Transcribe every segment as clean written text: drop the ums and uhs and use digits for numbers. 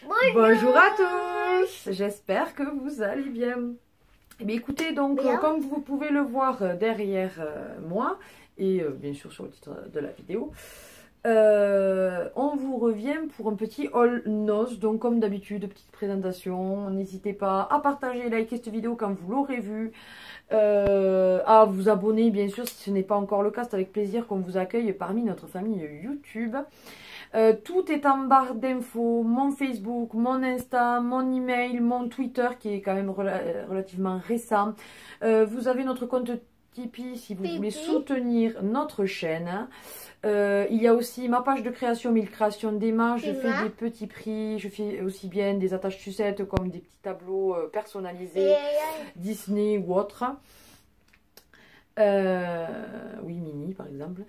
Bonjour à tous. J'espère que vous allez bien. Mais écoutez, donc, comme vous pouvez le voir derrière moi, et bien sûr sur le titre de la vidéo, on vous revient pour un petit haul noz. Donc comme d'habitude, petite présentation. N'hésitez pas à partager et liker cette vidéo quand vous l'aurez vue. À vous abonner bien sûr si ce n'est pas encore le cas. C'est avec plaisir qu'on vous accueille parmi notre famille YouTube. Tout est en barre d'infos, mon Facebook, mon Insta, mon email, mon Twitter qui est quand même relativement récent. Vous avez notre compte Tipeee si vous voulez soutenir notre chaîne. Il y a aussi ma page de création, 1000 créations d'Emma. Je fais des petits prix, je fais aussi bien des attaches sucettes comme des petits tableaux personnalisés, Disney ou autres. Oui, Mini par exemple.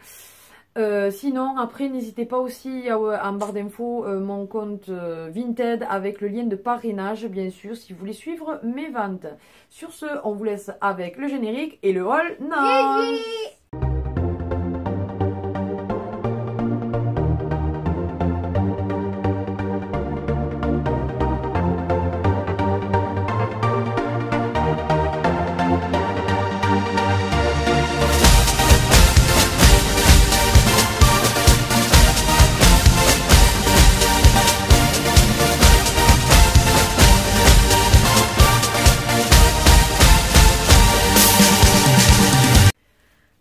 Sinon, après, n'hésitez pas aussi en barre d'infos mon compte Vinted avec le lien de parrainage, bien sûr, si vous voulez suivre mes ventes. Sur ce, on vous laisse avec le générique et le haul noz.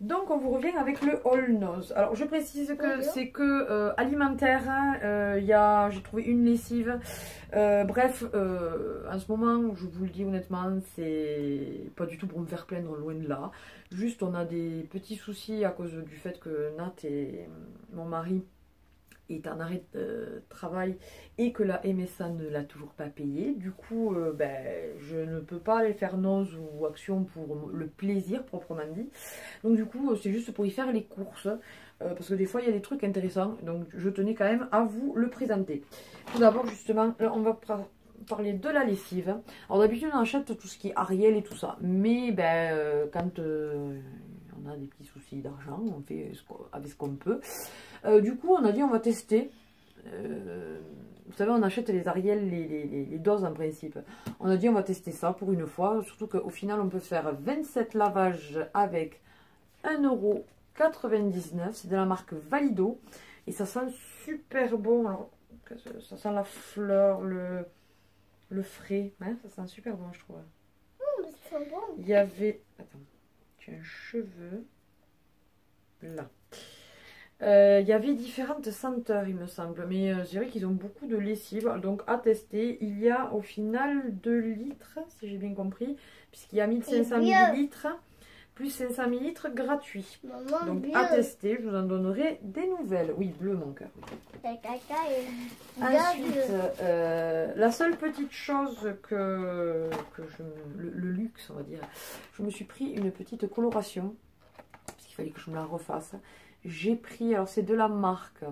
Donc on vous revient avec le haul noz. Alors je précise que c'est que alimentaire, hein, j'ai trouvé une lessive. Bref, en ce moment, je vous le dis honnêtement, c'est pas du tout pour me faire plaindre, loin de là. Juste on a des petits soucis à cause du fait que Nat et mon mari est en arrêt de travail et que la MSA ne l'a toujours pas payé. Du coup, je ne peux pas aller faire noz ou action pour le plaisir proprement dit. Donc du coup, c'est juste pour y faire les courses. Parce que des fois, il y a des trucs intéressants. Donc je tenais quand même à vous le présenter. Tout d'abord, justement, on va parler de la lessive. Alors d'habitude, on achète tout ce qui est Ariel et tout ça. Mais quand on a des petits soucis d'argent, on fait avec ce qu'on peut. Du coup, on a dit on va tester. Vous savez, on achète les Ariel, les doses en principe. On a dit on va tester ça pour une fois. Surtout qu'au final, on peut faire 27 lavages avec 1,99 €. C'est de la marque Valido. Et ça sent super bon. Alors, ça sent la fleur, le frais. Hein, ça sent super bon, je trouve. Ça sent bon. Il y avait... Attends. Tu as un cheveu. Là. Il y avait différentes senteurs, il me semble. Mais je dirais qu'ils ont beaucoup de lessive. Donc, à tester. Il y a au final 2 litres, si j'ai bien compris. Puisqu'il y a 1500 ml. Plus 500 ml gratuit. Maman, donc, bleu. à tester. Je vous en donnerai des nouvelles. Oui, bleu, mon cœur. Ensuite, la seule petite chose que le luxe, on va dire, je me suis pris une petite coloration. Parce qu'il fallait que je me la refasse. J'ai pris, alors c'est de la marque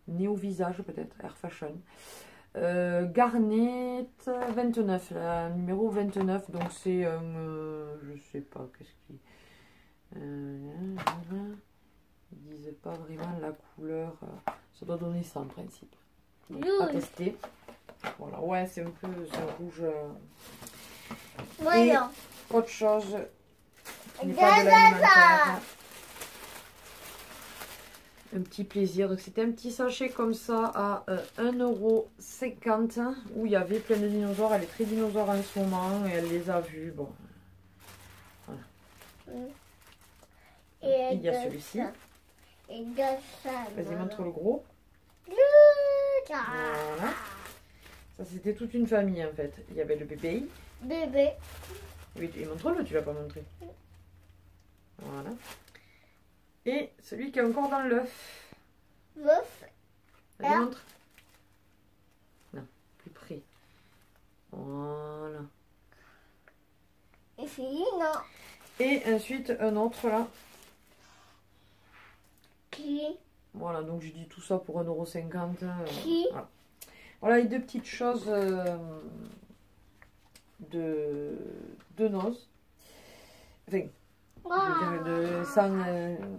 Néo Visage peut-être, Air Fashion. Garnet 29, numéro 29, donc c'est je sais pas qu'est-ce qui... ils disent pas vraiment la couleur, ça doit donner ça en principe. Donc, à tester. Voilà, ouais, c'est un peu un rouge. Et autre chose qui n'est pas de l'alimentaire. Un petit plaisir. Donc c'était un petit sachet comme ça à 1,50 € où il y avait plein de dinosaures. Elle est très dinosaure en ce moment et elle les a vus. Bon. Voilà. Et il y a celui-ci. Vas-y, montre le gros. Voilà. Ça c'était toute une famille en fait. Il y avait le bébé. Bébé. Oui, et montre-le, tu l'as pas montré. Voilà. Et celui qui est encore dans l'œuf. L'œuf. Vas-y, montre. Non, plus près. Voilà. Et fini, non. Et ensuite, un autre là. Qui? Voilà, donc j'ai dit tout ça pour 1,50 €. Qui? Voilà. Voilà les deux petites choses de noz. Enfin, sans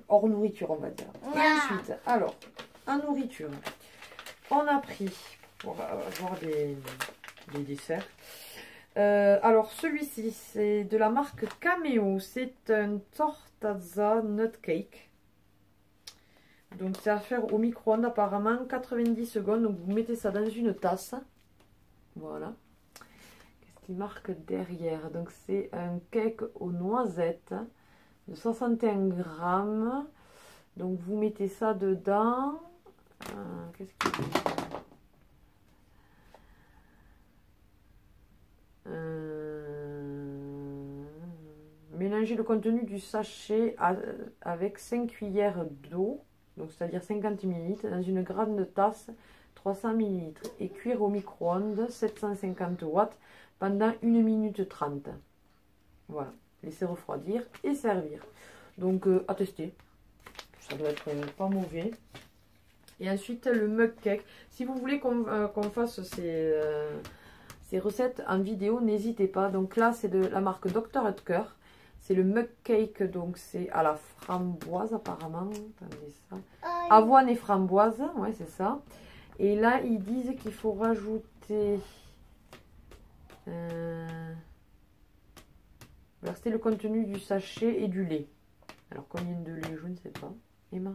hors nourriture, on va dire. Et ensuite, alors, en nourriture, on a pris pour avoir des desserts. Alors celui-ci c'est de la marque Cameo, c'est un Tortazza Nut Cake. Donc c'est à faire au micro-ondes apparemment 90 secondes. Donc vous mettez ça dans une tasse. Voilà. Qu'est-ce qui marque derrière? Donc c'est un cake aux noisettes de 61 grammes. Donc vous mettez ça dedans. Qu'est-ce qu'il dit? Mélangez le contenu du sachet avec 5 cuillères d'eau, donc c'est-à-dire 50 ml, dans une grande tasse 300 ml et cuire au micro-ondes 750 watts pendant 1 minute 30. Voilà, laisser refroidir et servir. Donc à tester, ça doit être pas mauvais. Et ensuite le mug cake. Si vous voulez qu'on fasse ces recettes en vidéo, n'hésitez pas. Donc là c'est de la marque Dr Oetker. C'est le mug cake, donc c'est à la framboise apparemment. Attendez ça. Avoine et framboise, ouais c'est ça. Et là ils disent qu'il faut rajouter... c'était le contenu du sachet et du lait. Alors combien de lait, je ne sais pas. Emma?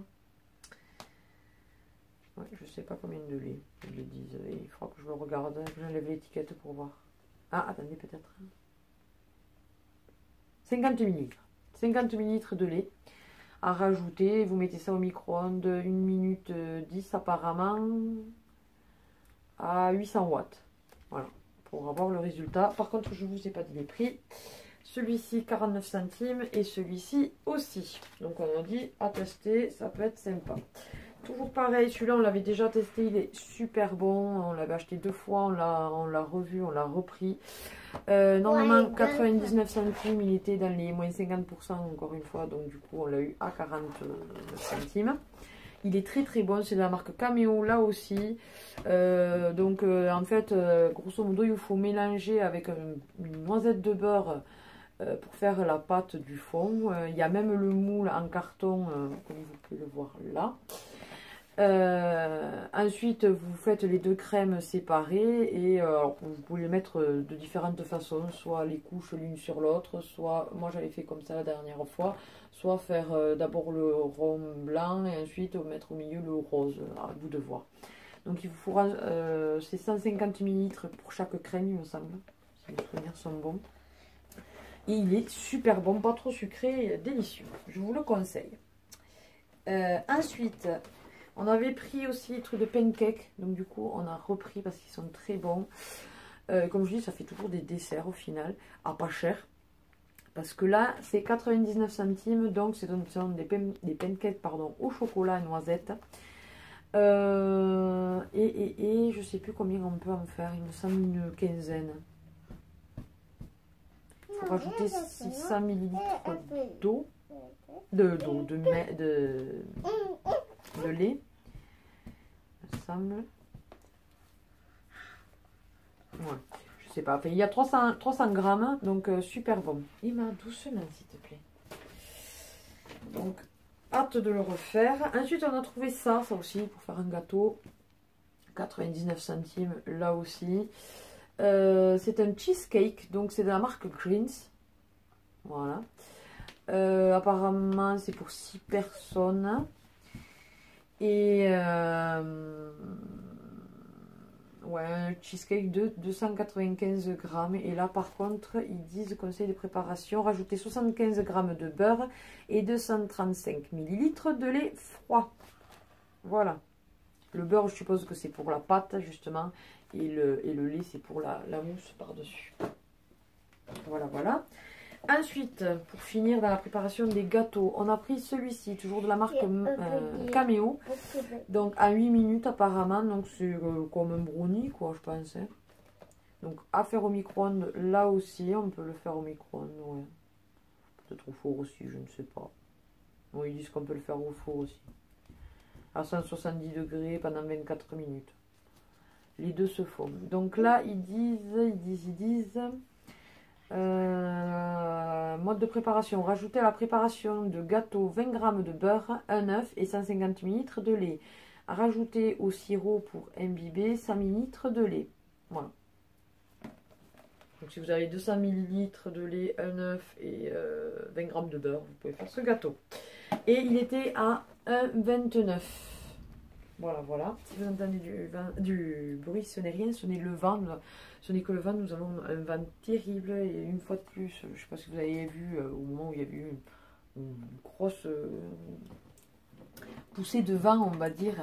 Ouais, je sais pas combien de lait ils le disent. Il faudra que je le regarde, que j'enlève l'étiquette pour voir. Ah, attendez peut-être. 50 ml. 50 ml de lait à rajouter. Vous mettez ça au micro-ondes 1 minute 10 apparemment à 800 watts. Voilà, pour avoir le résultat. Par contre, je ne vous ai pas dit les prix. Celui-ci 49 centimes et celui-ci aussi. Donc on a dit à tester, ça peut être sympa. Toujours pareil, celui-là on l'avait déjà testé, il est super bon. On l'avait acheté 2 fois, on l'a revu, on l'a repris. Normalement 99 centimes, il était dans les moins 50% encore une fois, donc du coup on l'a eu à 49 centimes. Il est très très bon, c'est de la marque Cameo là aussi. En fait, grosso modo, il faut mélanger avec une noisette de beurre pour faire la pâte du fond. Il y a même le moule en carton, comme vous pouvez le voir là. Ensuite vous faites les 2 crèmes séparées et vous pouvez les mettre de différentes façons, soit les couches l'une sur l'autre, soit moi j'avais fait comme ça la dernière fois, soit faire d'abord le rond blanc et ensuite mettre au milieu le rose, à vous de voir. Donc il vous faudra c'est 150 ml pour chaque crème il me semble, si mes souvenirs sont bons. Et il est super bon, pas trop sucré, délicieux, je vous le conseille. Ensuite on avait pris aussi les trucs de pancake, donc du coup on a repris parce qu'ils sont très bons. Comme je dis, ça fait toujours des desserts au final, à pas cher. Parce que là c'est 99 centimes, donc c'est des pancakes pardon, au chocolat et noisettes. Et je sais plus combien on peut en faire, il me semble une quinzaine. Il faut rajouter 600 ml d'eau, de lait, il me semble. Ouais, je sais pas. Enfin, il y a 300 grammes, donc super bon. Emma, doucement, s'il te plaît. Donc, hâte de le refaire. Ensuite, on a trouvé ça aussi, pour faire un gâteau. 99 centimes, là aussi. C'est un cheesecake, donc c'est de la marque Greens. Voilà. Apparemment, c'est pour 6 personnes. Et ouais, un cheesecake de 295 grammes. Et là, par contre, ils disent conseil de préparation, rajouter 75 grammes de beurre et 235 ml de lait froid. Voilà. Le beurre, je suppose que c'est pour la pâte, justement. Et le lait, c'est pour la mousse par-dessus. Voilà, voilà. Ensuite, pour finir dans la préparation des gâteaux, on a pris celui-ci, toujours de la marque Cameo. Donc à 8 minutes apparemment, donc c'est comme un brownie quoi, je pense. Hein. Donc à faire au micro-ondes, là aussi, on peut le faire au micro-ondes, ouais. Peut-être au four aussi, je ne sais pas. Bon, ils disent qu'on peut le faire au four aussi. À 170 degrés pendant 24 minutes. Les deux se font. Donc là, ils disent... mode de préparation. Rajouter à la préparation de gâteau 20 g de beurre, un œuf et 150 ml de lait. à rajouter au sirop pour imbiber 100 ml de lait. Voilà. Donc si vous avez 200 ml de lait, un œuf et 20 g de beurre, vous pouvez faire ce gâteau. Et il était à 1,29 €. Voilà, voilà. Si vous entendez du bruit, ce n'est rien, ce n'est le vent. Ce n'est que le vent. Nous avons un vent terrible. Et une fois de plus, je ne sais pas si vous avez vu au moment où il y a eu une grosse poussée de vent, on va dire.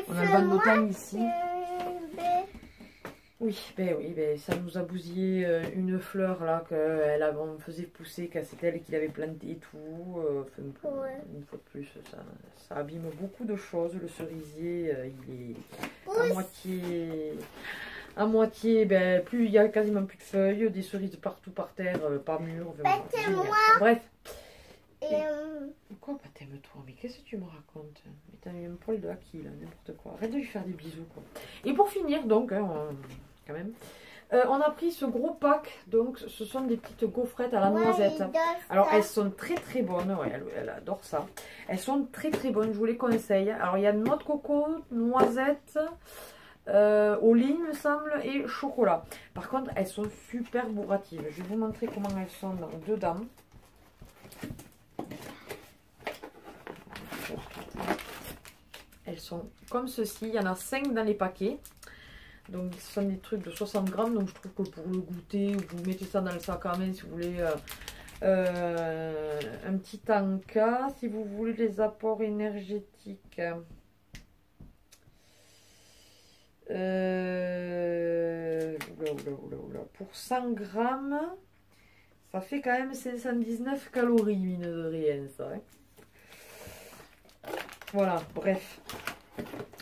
On a le vent de montagne ici. Oui, ça nous a bousillé une fleur là on faisait pousser, c'est elle qui l'avait plantée et tout. Une fois de plus, ça abîme beaucoup de choses. Le cerisier, il est à moitié, plus il y a quasiment plus de feuilles, des cerises partout par terre, pas mûres. Bref. Quoi, pas t'aimes-toi? Mais qu'est-ce que tu me racontes? Mais t'as eu un poil de haki là, n'importe quoi. Arrête de lui faire des bisous quoi. Et pour finir, donc, quand même, on a pris ce gros pack. Donc, ce sont des petites gaufrettes à la noisette. Alors, elles sont très très bonnes. Ouais, elle adore ça. Elles sont très très bonnes. Je vous les conseille. Alors, il y a noix de coco, noisette, au lait, il me semble, et chocolat. Par contre, elles sont super bourratives. Je vais vous montrer comment elles sont dedans. Elles sont comme ceci. Il y en a 5 dans les paquets. Donc ce sont des trucs de 60 grammes. Donc je trouve que pour le goûter, vous mettez ça dans le sac à main si vous voulez un petit tanka. Si vous voulez les apports énergétiques. Pour 100 grammes, ça fait quand même 519 calories, mine de rien, ça. Hein. Voilà, bref.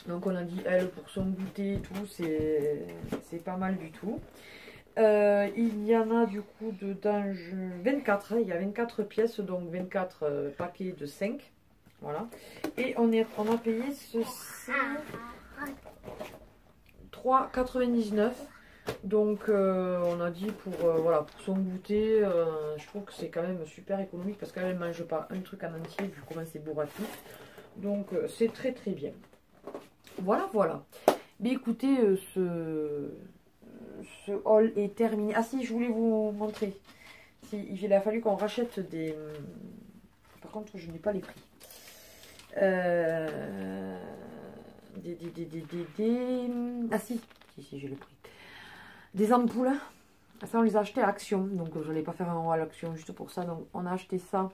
Donc on a dit, elle, pour son goûter et tout, c'est pas mal du tout. Il y en a du coup dedans 24, hein, il y a 24 pièces, donc 24 paquets de 5. Voilà. Et on a payé ceci 3,99 €. Donc on a dit voilà, pour son goûter, je trouve que c'est quand même super économique parce qu'elle ne mange pas un truc en entier vu comment c'est bourratif. Donc c'est très très bien. Voilà, voilà. Mais écoutez, ce haul est terminé. Ah si, je voulais vous montrer. Si, il a fallu qu'on rachète des... Par contre, je n'ai pas les prix. Ah si, si, j'ai le prix. Des ampoules. Ça, on les a achetées à Action. Donc, je n'allais pas faire un haul à Action juste pour ça. Donc, on a acheté ça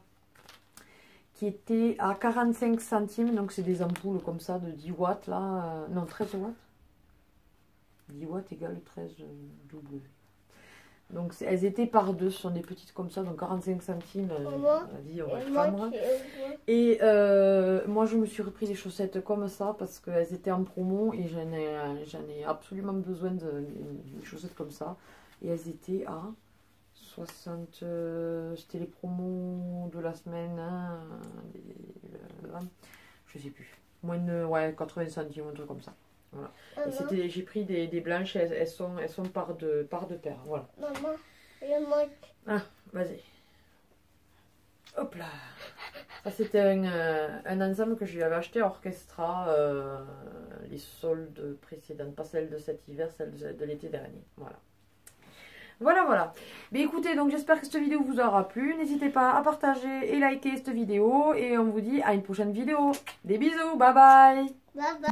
qui était à 45 centimes. Donc, c'est des ampoules comme ça de 10 watts. Là, non, 13 watts. 10 watts égale 13 W. Donc, elles étaient par deux. Ce sont des petites comme ça. Donc, 45 centimes. On a dit, on va le prendre. Et moi, je me suis repris des chaussettes comme ça parce qu'elles étaient en promo. Et j'en ai absolument besoin de chaussettes comme ça. Et elles étaient à 60... C'était les promos de la semaine. Hein, je sais plus. Moins de 80 centimes, un truc comme ça. Voilà. J'ai pris des blanches, elles sont par deux paires. Voilà. Maman, le mot. Ah, vas-y. Hop là. Ça c'était un ensemble que je lui avais acheté à Orchestra. Les soldes précédentes, pas celles de cet hiver, celles de l'été dernier. Voilà. Voilà, voilà. Mais écoutez, donc j'espère que cette vidéo vous aura plu. N'hésitez pas à partager et liker cette vidéo. Et on vous dit à une prochaine vidéo. Des bisous, bye bye. Bye bye.